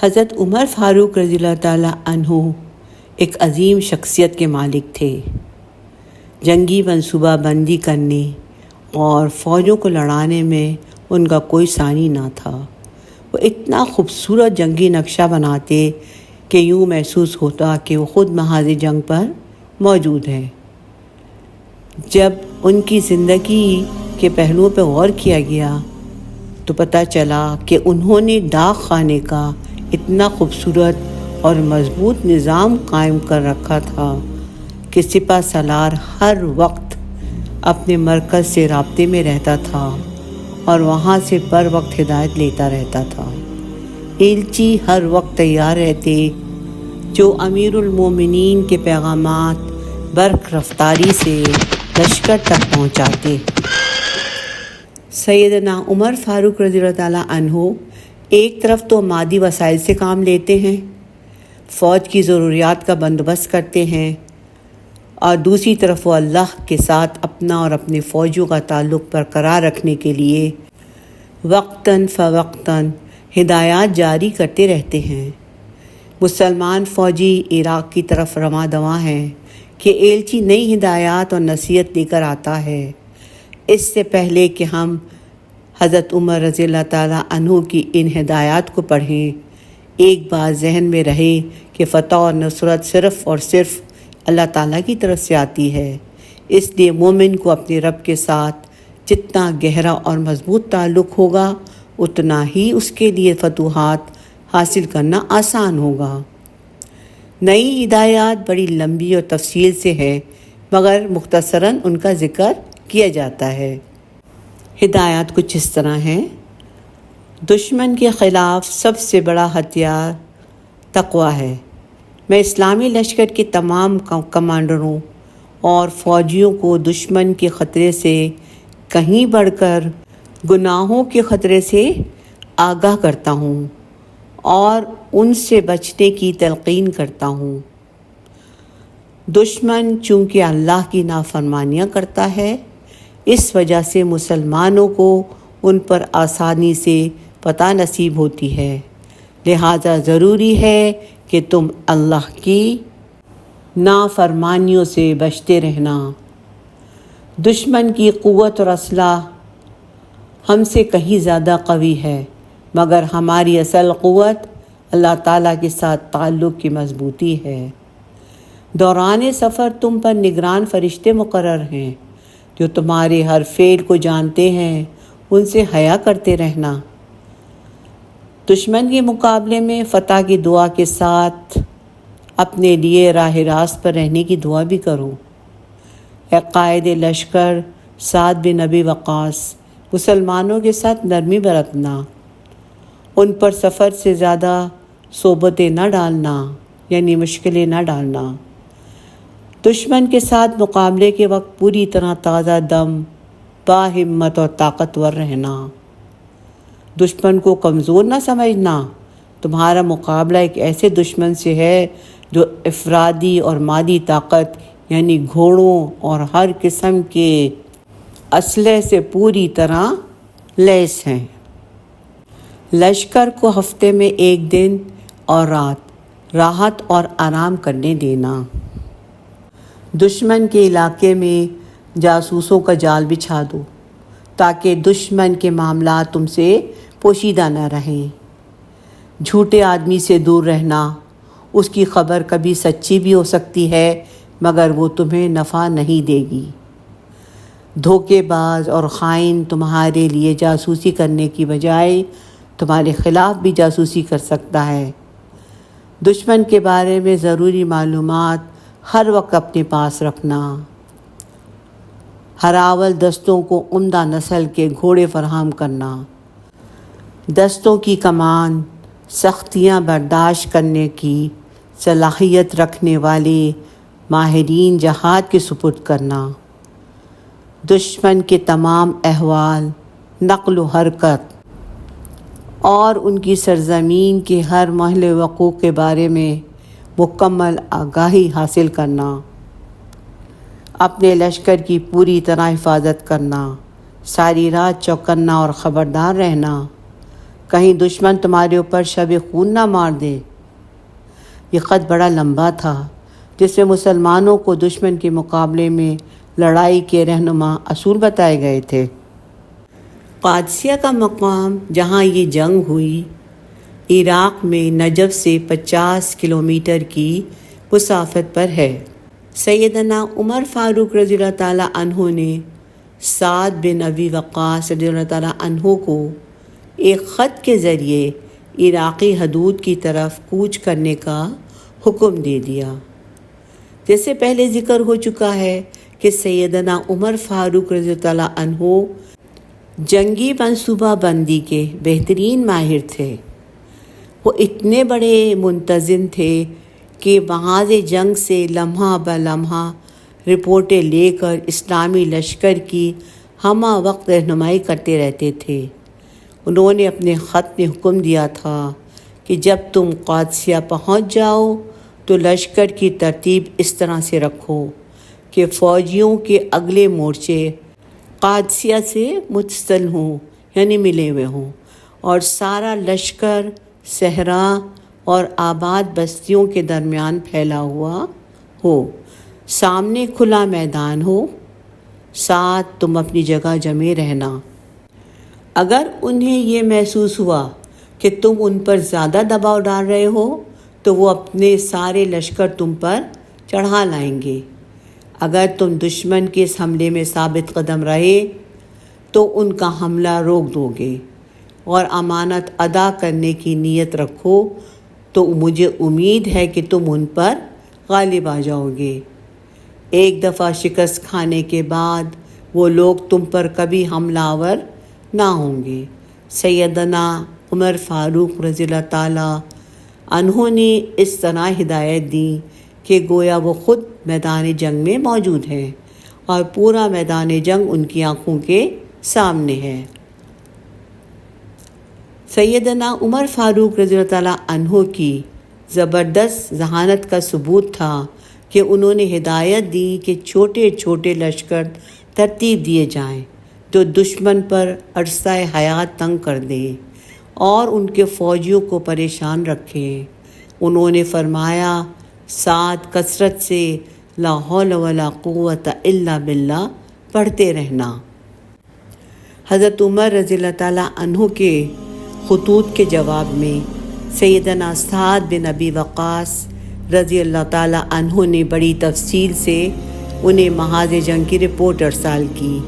حضرت عمر فاروق رضی اللہ تعالیٰ عنہ ایک عظیم شخصیت کے مالک تھے۔ جنگی منصوبہ بندی کرنے اور فوجوں کو لڑانے میں ان کا کوئی ثانی نہ تھا۔ وہ اتنا خوبصورت جنگی نقشہ بناتے کہ یوں محسوس ہوتا کہ وہ خود محاذ جنگ پر موجود ہیں۔ جب ان کی زندگی کے پہلوؤں پہ غور کیا گیا تو پتہ چلا کہ انہوں نے ڈاک خانے کا اتنا خوبصورت اور مضبوط نظام قائم کر رکھا تھا کہ سپہ سالار ہر وقت اپنے مرکز سے رابطے میں رہتا تھا اور وہاں سے بر وقت ہدایت لیتا رہتا تھا۔ ایلچی ہر وقت تیار رہتے جو امیر المومنین کے پیغامات برق رفتاری سے لشکر تک پہنچاتے۔ سیدنا عمر فاروق رضی اللہ تعالیٰ عنہ ایک طرف تو مادی وسائل سے کام لیتے ہیں، فوج کی ضروریات کا بندوبست کرتے ہیں، اور دوسری طرف وہ اللہ کے ساتھ اپنا اور اپنے فوجیوں کا تعلق برقرار رکھنے کے لیے وقتاً فوقتاً ہدایات جاری کرتے رہتے ہیں۔ مسلمان فوجی عراق کی طرف رواں دواں ہیں کہ ایلچی نئی ہدایات اور نصیحت لے کر آتا ہے۔ اس سے پہلے کہ ہم حضرت عمر رضی اللہ تعالیٰ عنہ کی ان ہدایات کو پڑھیں، ایک بات ذہن میں رہے کہ فتح اور نصرت صرف اور صرف اللہ تعالیٰ کی طرف سے آتی ہے۔ اس لیے مومن کو اپنے رب کے ساتھ جتنا گہرا اور مضبوط تعلق ہوگا اتنا ہی اس کے لیے فتوحات حاصل کرنا آسان ہوگا۔ نئی ہدایات بڑی لمبی اور تفصیل سے ہے، مگر مختصراً ان کا ذکر کیا جاتا ہے۔ ہدایات کچھ اس طرح ہیں۔ دشمن کے خلاف سب سے بڑا ہتھیار تقویٰ ہے۔ میں اسلامی لشکر کے تمام کمانڈروں اور فوجیوں کو دشمن کے خطرے سے کہیں بڑھ کر گناہوں کے خطرے سے آگاہ کرتا ہوں اور ان سے بچنے کی تلقین کرتا ہوں۔ دشمن چونکہ اللہ کی نافرمانیاں کرتا ہے، اس وجہ سے مسلمانوں کو ان پر آسانی سے فتح نصیب ہوتی ہے، لہذا ضروری ہے کہ تم اللہ کی نافرمانیوں سے بچتے رہنا۔ دشمن کی قوت اور اسلحہ ہم سے کہیں زیادہ قوی ہے، مگر ہماری اصل قوت اللہ تعالیٰ کے ساتھ تعلق کی مضبوطی ہے۔ دوران سفر تم پر نگران فرشتے مقرر ہیں جو تمہارے ہر فعل کو جانتے ہیں، ان سے حیا کرتے رہنا۔ دشمن کے مقابلے میں فتح کی دعا کے ساتھ اپنے لیے راہ راست پر رہنے کی دعا بھی کرو۔ اے قائد لشکر سعد بن ابی وقاص، مسلمانوں کے ساتھ نرمی برتنا، ان پر سفر سے زیادہ صعوبتیں نہ ڈالنا، یعنی مشکلیں نہ ڈالنا۔ دشمن کے ساتھ مقابلے کے وقت پوری طرح تازہ دم، با ہمت اور طاقتور رہنا۔ دشمن کو کمزور نہ سمجھنا، تمہارا مقابلہ ایک ایسے دشمن سے ہے جو افرادی اور مادی طاقت یعنی گھوڑوں اور ہر قسم کے اسلحے سے پوری طرح لیس ہیں۔ لشکر کو ہفتے میں ایک دن اور رات راحت اور آرام کرنے دینا۔ دشمن کے علاقے میں جاسوسوں کا جال بچھا دو تاکہ دشمن کے معاملات تم سے پوشیدہ نہ رہیں۔ جھوٹے آدمی سے دور رہنا، اس کی خبر کبھی سچی بھی ہو سکتی ہے مگر وہ تمہیں نفع نہیں دے گی۔ دھوکے باز اور خائن تمہارے لیے جاسوسی کرنے کی بجائے تمہارے خلاف بھی جاسوسی کر سکتا ہے۔ دشمن کے بارے میں ضروری معلومات ہر وقت اپنے پاس رکھنا۔ ہراول دستوں کو عمدہ نسل کے گھوڑے فراہم کرنا۔ دستوں کی کمان سختیاں برداشت کرنے کی صلاحیت رکھنے والے ماہرین جہاد کے سپرد کرنا۔ دشمن کے تمام احوال، نقل و حرکت اور ان کی سرزمین کے ہر محل وقوع کے بارے میں مکمل آگاہی حاصل کرنا۔ اپنے لشکر کی پوری طرح حفاظت کرنا، ساری رات چوکنا اور خبردار رہنا، کہیں دشمن تمہارے اوپر شب خون نہ مار دے۔ یہ خط بڑا لمبا تھا، جس میں مسلمانوں کو دشمن کے مقابلے میں لڑائی کے رہنما اصول بتائے گئے تھے۔ قادسیہ کا مقام، جہاں یہ جنگ ہوئی، عراق میں نجف سے 50 کلومیٹر کی مسافت پر ہے۔ سیدنا عمر فاروق رضی اللہ تعالیٰ عنہ نے سعد بن ابی وقاص رضی اللہ تعالیٰ عنہ کو ایک خط کے ذریعے عراقی حدود کی طرف کوچ کرنے کا حکم دے دیا۔ جیسے پہلے ذکر ہو چکا ہے کہ سیدنا عمر فاروق رضی اللہ تعالیٰ عنہ جنگی منصوبہ بندی کے بہترین ماہر تھے۔ وہ اتنے بڑے منتظم تھے کہ محاذ جنگ سے لمحہ بلمحہ رپورٹیں لے کر اسلامی لشکر کی ہمہ وقت رہنمائی کرتے رہتے تھے۔ انہوں نے اپنے خط میں حکم دیا تھا کہ جب تم قادسیہ پہنچ جاؤ تو لشکر کی ترتیب اس طرح سے رکھو کہ فوجیوں کے اگلے مورچے قادسیہ سے متصل ہوں، یعنی ملے ہوئے ہوں، اور سارا لشکر صحرا اور آباد بستیوں کے درمیان پھیلا ہوا ہو، سامنے کھلا میدان ہو، ساتھ تم اپنی جگہ جمے رہنا۔ اگر انہیں یہ محسوس ہوا کہ تم ان پر زیادہ دباؤ ڈال رہے ہو تو وہ اپنے سارے لشکر تم پر چڑھا لائیں گے۔ اگر تم دشمن کے اس حملے میں ثابت قدم رہے تو ان کا حملہ روک دو گے اور امانت ادا کرنے کی نیت رکھو تو مجھے امید ہے کہ تم ان پر غالب آ جاؤ گے۔ ایک دفعہ شکست کھانے کے بعد وہ لوگ تم پر کبھی حملہ آور نہ ہوں گے۔ سیدنا عمر فاروق رضی اللہ تعالیٰ عنہ نے اس طرح ہدایت دی کہ گویا وہ خود میدان جنگ میں موجود ہیں اور پورا میدان جنگ ان کی آنکھوں کے سامنے ہے۔ سیدنا عمر فاروق رضی اللہ تعالیٰ عنہ کی زبردست ذہانت کا ثبوت تھا کہ انہوں نے ہدایت دی کہ چھوٹے چھوٹے لشکر ترتیب دیے جائیں جو دشمن پر عرصہ حیات تنگ کر دیں اور ان کے فوجیوں کو پریشان رکھیں۔ انہوں نے فرمایا، ساتھ کثرت سے لا حول ولا قوت الا باللہ پڑھتے رہنا۔ حضرت عمر رضی اللہ تعالیٰ عنہ کے خطوط کے جواب میں سیدنا سعد بن ابی وقاص رضی اللہ تعالیٰ عنہ نے بڑی تفصیل سے انہیں محاذ جنگ کی رپورٹ ارسال کی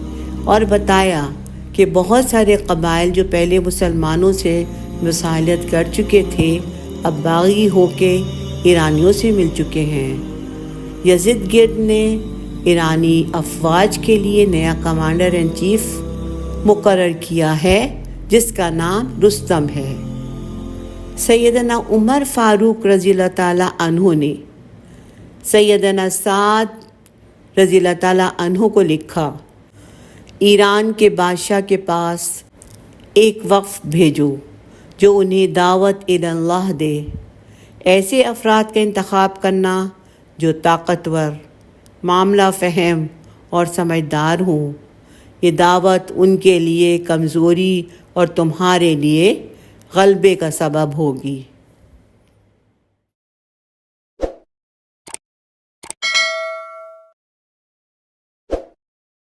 اور بتایا کہ بہت سارے قبائل جو پہلے مسلمانوں سے مسالت کر چکے تھے اب باغی ہو کے ایرانیوں سے مل چکے ہیں۔ یزید گرد نے ایرانی افواج کے لیے نیا کمانڈر ان چیف مقرر کیا ہے جس کا نام رستم ہے۔ سیدنا عمر فاروق رضی اللہ تعالیٰ عنہ نے سیدنا سعد رضی اللہ تعالیٰ عنہ کو لکھا، ایران کے بادشاہ کے پاس ایک وفد بھیجو جو انہیں دعوت اللہ دے۔ ایسے افراد کا انتخاب کرنا جو طاقتور، معاملہ فہم اور سمجھدار ہوں۔ یہ دعوت ان کے لیے کمزوری اور تمہارے لیے غلبے کا سبب ہوگی۔